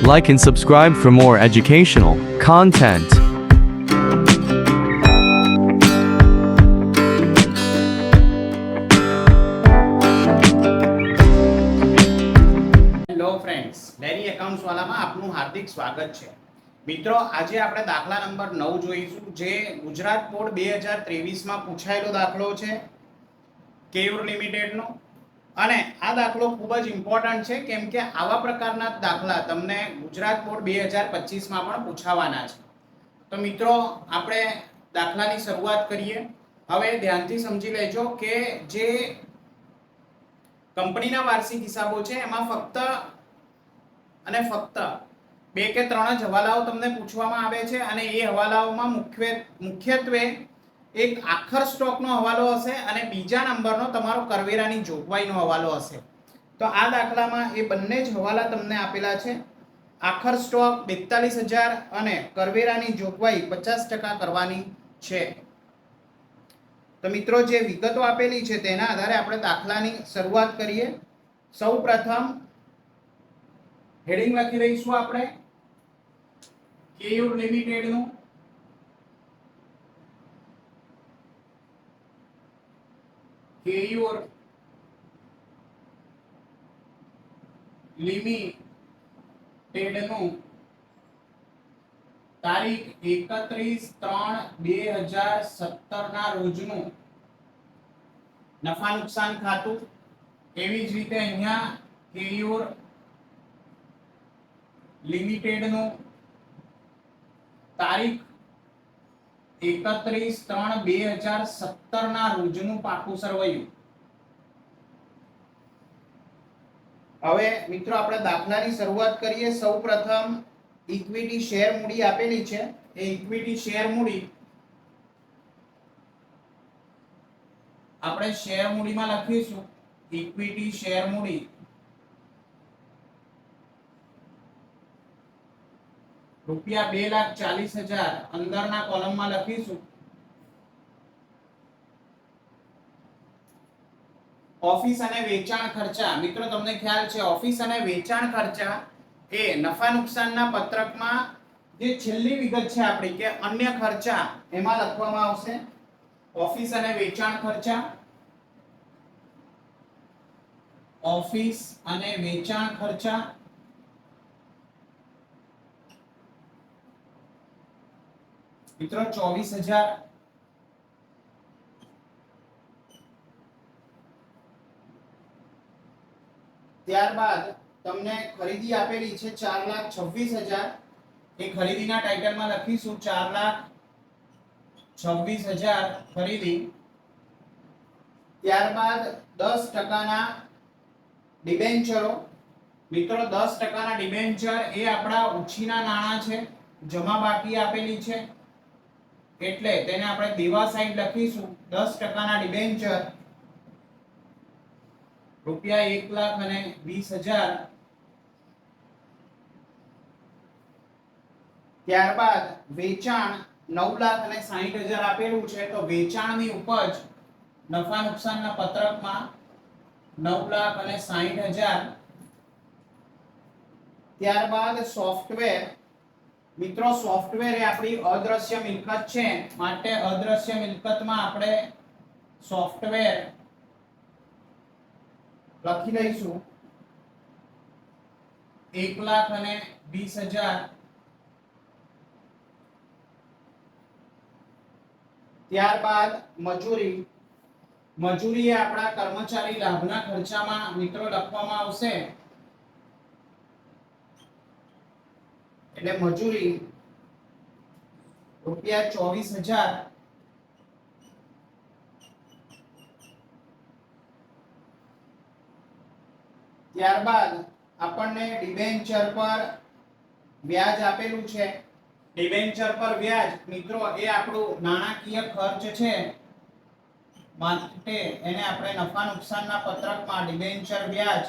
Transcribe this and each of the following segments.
Like and subscribe for more educational content. Hello friends, dairy accounts વાળામાં આપનું હાર્દિક સ્વાગત છે. મિત્રો, આજે આપણે દાખલા નંબર 9 જોઈશું, જે ગુજરાત બોર્ડ 2023માં પૂછાયેલો દાખલો છે કેયુર લિમિટેડનો. અને આ દાખલો ખૂબ જ ઇમ્પોર્ટન્ટ છે, કેમ કે આવા પ્રકારના દાખલા તમને ગુજરાત બોર્ડ 2025માં પણ પૂછાવાના છે. તો મિત્રો, આપણે દાખલાની શરૂઆત કરીએ. હવે ધ્યાનથી સમજી લેજો કે જે કંપનીના વાર્ષિક હિસાબો છે એમાં ફક્ત બે કે ત્રણ જ હવાલાઓ તમને પૂછવામાં આવે છે, અને એ હવાલાઓમાં મુખ્યત્વે એક આખર સ્ટોકનો હવાલો હશે અને બીજા નંબરનો તમારો કરવેરાની જોગવાઈનો હવાલો હશે. તો આ દાખલામાં એ બંને જ હવાલા તમને આપેલા છે. આખર સ્ટોક 42,000 અને કરવેરાની જોગવાઈ 50% કરવાની છે. તો મિત્રો, જે વિગતો આપેલી છે તેના આધારે આપણે દાખલાની શરૂઆત કરીએ. સૌ પ્રથમ હેડિંગ લખી દઈશું આપણે કેયુર લિમિટેડનું. કેયુર લિમિટેડનું તારીખ 31/3/2017 ના રોજનું નફા નુકસાન ખાતું. એવી જ રીતે અહીંયા કેયુર લિમિટેડનું તારીખ 31/3/2017 ના રોજનું પાકું સરવૈયું. હવે મિત્રો, આપણે દાખલાની શરૂઆત કરીએ. સૌપ્રથમ ઇક્વિટી શેર મૂડી આપેલી છે. એ ઇક્વિટી શેર મૂડી આપણે શેર મૂડીમાં લખીશું ઇક્વિટી શેર મૂડી રૂપિયા 2,40,000 અંદરના કોલમમાં લખીશું. ઓફિસ અને વેચાણ ખર્ચા. મિત્રો, તમને ખ્યાલ છે ઓફિસ અને વેચાણ ખર્ચા એ નફા નુકસાનના પત્રકમાં જે છેલ્લી વિગત છે આપણી કે અન્ય ખર્ચા, એમાં લખવામાં આવશે ઓફિસ અને વેચાણ ખર્ચા. ઓફિસ અને વેચાણ ખર્ચા મિત્રો 24,000. ત્યારબાદ તમને ખરીદી આપેલી છે 4,26,000. એ ખરીદીના ટાઇટલમાં લખીશું 4,26,000 ખરીદી. ત્યારબાદ 10%ના ડિબેન્ચરો. મિત્રો, 10%ના ડિબેન્ચર એ આપણા ઉછીના નાણાં છે, જમા બાકી આપેલી છે, એટલે તેને આપણે દેવા સાઈડ લખીશું. 10%ના ડિબેન્ચર રૂપિયા 1,20,000. ત્યારબાદ વેચાણ 9,60,000 આપેલું છે. તો વેચાણની ઉપજ નફા નુકસાનના પત્રકમાં 9,60,000. ત્યારબાદ સોફ્ટવેર. મિત્રો, સોફ્ટવેર એ આપણી અદ્રશ્ય મિલકત છે, માટે અદ્રશ્ય મિલકતમાં આપણે સોફ્ટવેર લખી દઈશું 1,20,000. ત્યારબાદ મજૂરી. મજૂરી એ આપણા કર્મચારી લાભના ખર્ચામાં મિત્રો લખવામાં આવશે, એટલે મજૂરી રૂપિયા 24,000. ત્યારબાદ આપણને ડિબેન્ચર પર વ્યાજ આપેલું છે. ડિબેન્ચર પર વ્યાજ મિત્રો એ આપણું નાણાકીય ખર્ચ છે, માટે એને આપણે નફા નુકસાનના પત્રકમાં ડિબેન્ચર વ્યાજ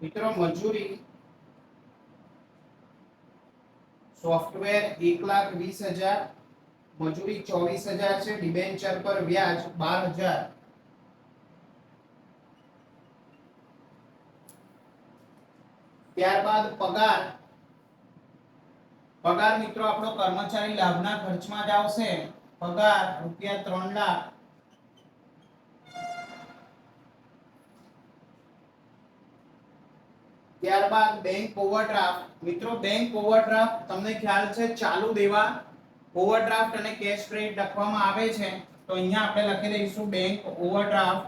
મિત્રો મજૂરી સોફ્ટવેર 1,20,000. મજૂરી 24,000 છે, ડિબેન્ચર પર વ્યાજ 12,000. ત્યારબાદ પગાર. પગાર મિત્રો આપણો કર્મચારી લાભના ખર્ચમાં જ આવશે. પગાર રૂપિયા 3 લાખ. ત્યારબાદ બેંક ઓવરડ્રાફ્ટ. મિત્રો બેંક ઓવરડ્રાફ્ટ તમને ખ્યાલ છે ચાલુ દેવા ઓવરડ્રાફ્ટ અને કેશ ક્રેડિટ લખવામાં આવે છે, તો અહીંયા આપણે લખી દઈશું બેંક ઓવરડ્રાફ્ટ.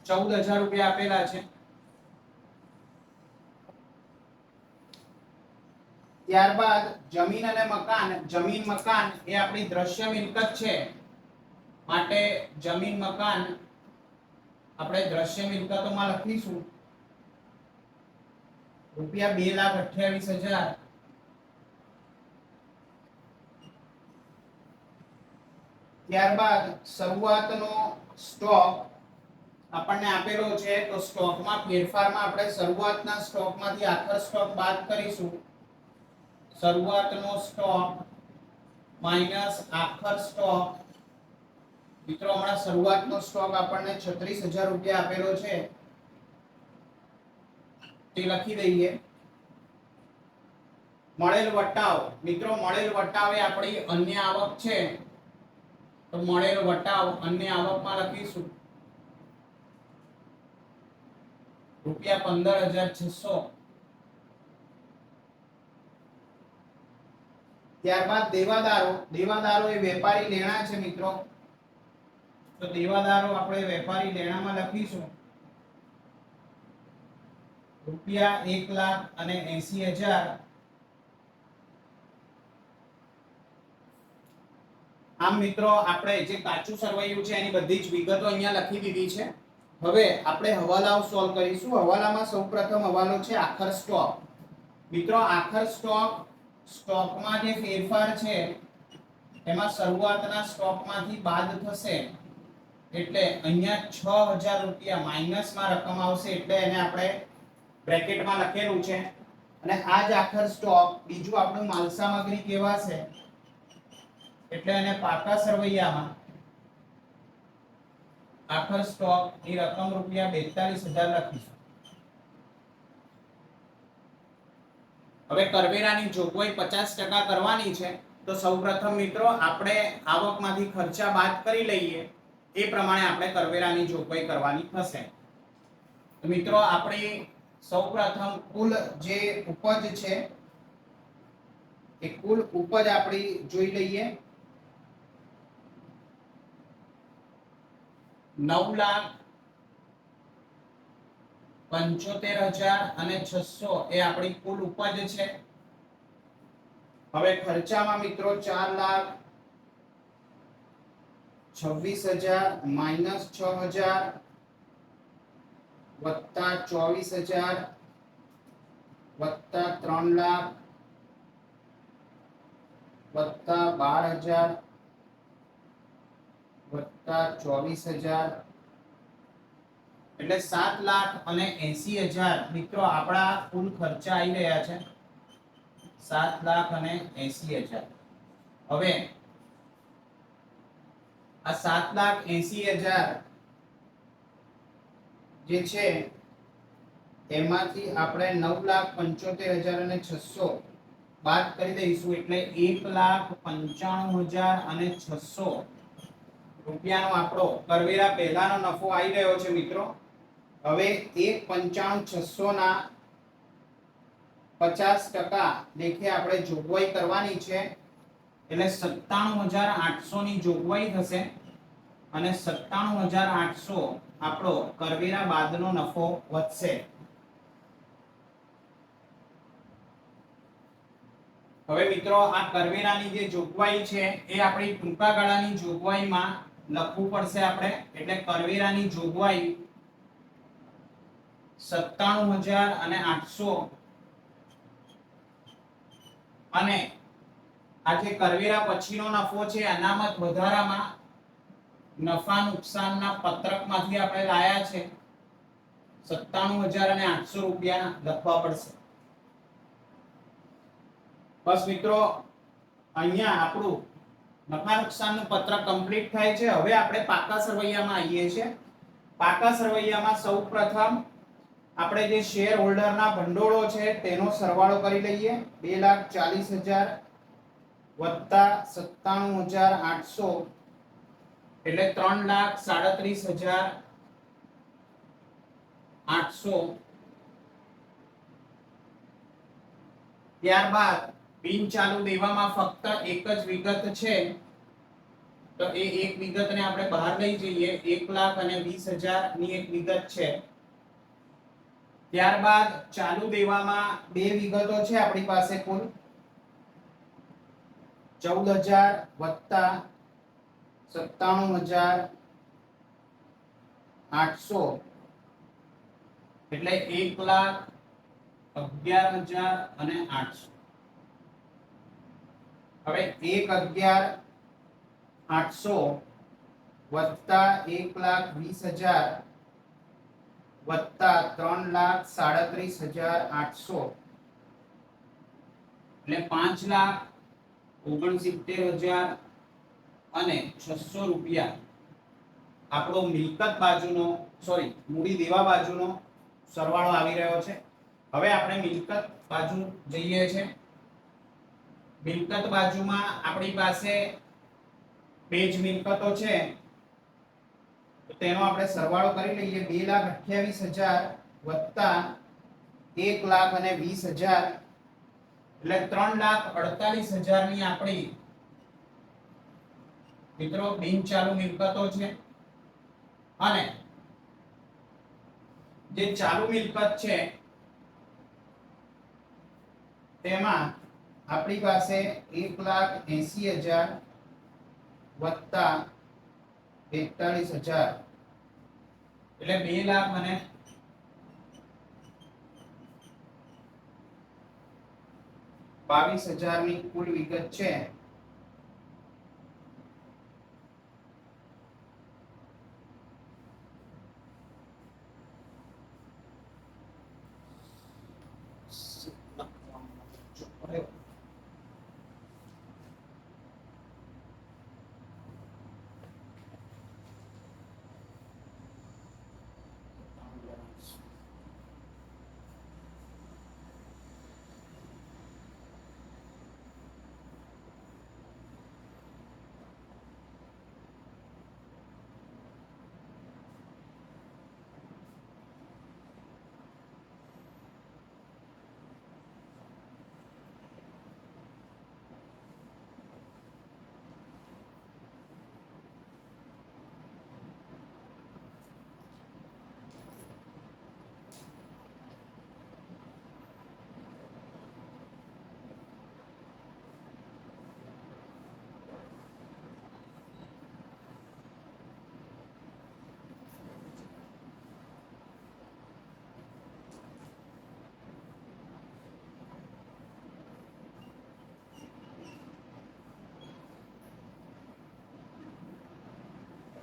14,000 રૂપિયા આપેલા છે. ત્યારબાદ જમીન અને મકાન. જમીન મકાન એ આપણી દ્રશ્ય મિલકત છે, માટે જમીન મકાન આપણે દ્રશ્ય મિલકતોમાં લખીશું રૂપિયા 2,28,000. ત્યારબાદ શરૂઆતનો સ્ટોક આપણને આપેલો છે, તો સ્ટોકમાં ફેરફારમાં આપણે શરૂઆતના સ્ટોકમાંથી આખર સ્ટોક બાદ કરીશું. શરૂઆતનો સ્ટોક માઈનસ આખર સ્ટોક. મિત્રો હમણાં શરૂઆતનો સ્ટોક આપણને 36,000 રૂપિયા આપેલો છે, તે લખી દઈએ. મળેલ વટાવ. મિત્રો મળેલ વટાવ એ આપણી અન્ય આવક છે, તો મળેલ વટાવ અન્ય આવકમાં લખીશું રૂપિયા 15,600. ત્યારબાદ દેવાદારો. દેવાદારો એ વેપારી લેણા છે મિત્રો, તો દેવાદારો આપણે વેપારી લેણામાં લખીશું રૂપિયા 1,80,000. આમ મિત્રો આપણે જે કાચું સરવૈયું છે એની બધી જ વિગતો અહીંયા લખી દીધી છે. હવે આપણે હવાલાઓ સોલ્વ કરીશું. હવાલામાં સૌપ્રથમ હવાલો છે આખર સ્ટોક. મિત્રો આખર સ્ટોક, સ્ટોકમાં જે ફેરફાર છે એમાં શરૂઆતના સ્ટોકમાંથી બાદ થશે, એટલે અહીંયા 6,000 રૂપિયા માઈનસમાં રકમ આવશે, એટલે એને આપણે બ્રેકેટમાં લખેલું છે. અને આ જ આખર સ્ટોક બીજું આપણું માલ સામગ્રી કહેવાશે, એટલે એને પાકા સરવૈયામાં આખર સ્ટોક ની રકમ રૂપિયા 42,000 લખીશું. હવે કરવેરાની જોગવાઈ 50% કરવાની છે, તો સૌપ્રથમ મિત્રો આપણે આવકમાંથી ખર્ચા બાદ કરી લઈએ, એ પ્રમાણે આપણે કરવેરાની જોગવાઈ કરવાની થશે. તો મિત્રો આપણી સૌપ્રથમ કુલ જે ઉપજ છે એ કુલ ઉપજ આપણી જોઈ લઈએ. 9,75,600 એ આપણી કુલ ઉપજ છે. હવે ખર્ચામાં મિત્રો 4,26,000 માઈનસ 6,000 વત્તા 24,000 વત્તા 3 લાખ વત્તા 12,000 વત્તા 24,000 એટલે 7,80,000 મિત્રો આપણા કુલ ખર્ચા આવી રહ્યા છે. 7,80,000. હવે આ 7,80,000 જે છે એમાંથી આપણે 9,75,600 બાદ કરી દઈશું, એટલે 1,95,600 રૂપિયાનો આપણો કરવેરા પહેલાનો નફો આવી રહ્યો છે મિત્રો. હવે 1,95,600 ના 50% લેખે આપણે જોગવાઈ કરવાની છે, એટલે 97,800 ની જોગવાઈ થશે, અને 97,800 આપણો કરવેરા બાદનો નફો વધશે. હવે મિત્રો આ કરવેરાની જે જોગવાઈ છે એ આપણી ટૂંકા ગાળાની જોગવાઈમાં લખવું પડશે આપણે, એટલે કરવેરાની જોગવાઈ 97,800 અને આ જે કરવેરા પછીનો નફો છે અનામત વધારામાં નફા નુકસાનના પત્રકમાંથી આપણે લાયા છે 97,800 રૂપિયા લખવા પડશે. બસ મિત્રો, અહીંયા આપણું નફા નુકસાનનું પત્રક કમ્પ્લીટ થાય છે. હવે આપણે પાકા સરવૈયામાં આવીએ છીએ. પાકા સરવૈયામાં સૌપ્રથમ આપણે જે શેર હોલ્ડરના ભંડોળો છે તેનો સરવાળો કરી લઈએ. 2,40,000 વત્તા 97,800 એટલે 3,37,800. ત્યારબાદ બિન ચાલુ દેવામાં ફક્ત એક જ વિગત છે, તો એ એક વિગતને આપણે બહાર લઈ જઈએ. 1,20,000 ની એક વિગત છે. ત્યારબાદ ચાલુ દેવામાં બે વિગતો છે આપણી પાસે, કુલ 14,000 વત્તા 97,800 એટલે 1,11,800. હવે 1,11,800 વત્તા 1,20,000 વત્તા 3,37,800 એટલે 5,69,600 રૂપિયા આપણો મિલકત બાજુનો મૂડી દેવા બાજુનો સરવાળો આવી રહ્યો છે. હવે આપણે મિલકત બાજુ જઈએ છે. મિલકત બાજુમાં આપણી પાસે બે જ મિલકતો છે, તો તેનો આપણે સરવાળો કરી લઈએ. 2,28,000 વત્તા 1,20,000 એટલે 3,48,000 ની આપણી મિત્રો બિન ચાલુ મિલકતો છે. અને જે ચાલુ મિલકત છે તેમાં આપણી પાસે 1,80,000 વત્તા 41,000 એટલે 2,22,000 ની કુલ વિગત છે.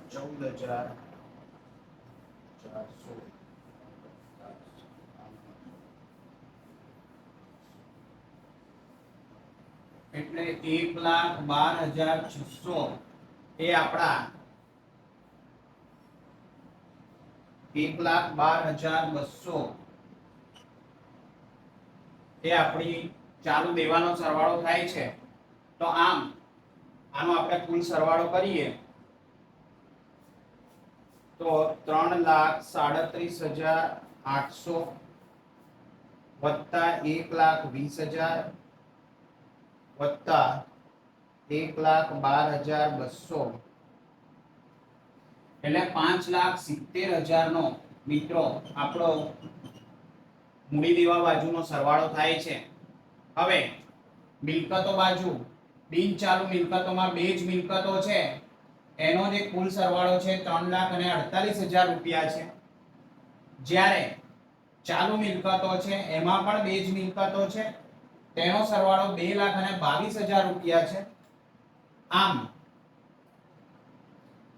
$14,400 એટલે 1,12,600 એ આપણા 1,12,200 એ આપણી ચાલુ દેવાનો સરવાળો થાય છે. તો આનો આપણે કુલ સરવાળો કરીએ તો 3,37,800 વત્તા 1,20,000 વત્તા 1,12,200 એટલે 5,70,000 નો મિત્રો આપણો મૂડી દેવા બાજુનો સરવાળો થાય છે. હવે મિલકતો બાજુ, બિન ચાલુ મિલકતોમાં બે જ મિલકતો છે, એનો જે કુલ સરવાળો છે 3,48,000 રૂપિયા છે. જ્યારે ચાલુ મિલકતો છે એમાં પણ બે જ મિલકતો છે, તેનો સરવાળો 2,22,000 રૂપિયા છે. આમ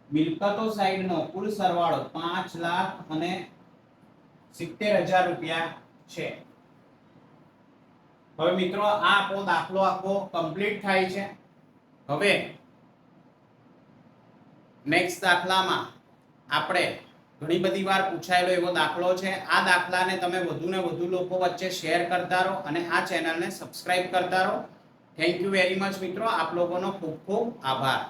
મિલકતો સાઈડનો કુલ સરવાળો 5,70,000 રૂપિયા છે. હવે મિત્રો આ આપણો દાખલો આખો કમ્પ્લીટ થાય છે. હવે નેક્સ્ટ દાખલામાં આપણે ઘણી બધી વાર પૂછાયેલો એવો દાખલો છે. આ દાખલાને તમે વધુ ને વધુ લોકો વચ્ચે શેર કરતા રહો અને આ ચેનલને સબસ્ક્રાઇબ કરતા રહો. થેન્ક યુ વેરી મચ મિત્રો. આપ લોકોનો ખૂબ ખૂબ આભાર.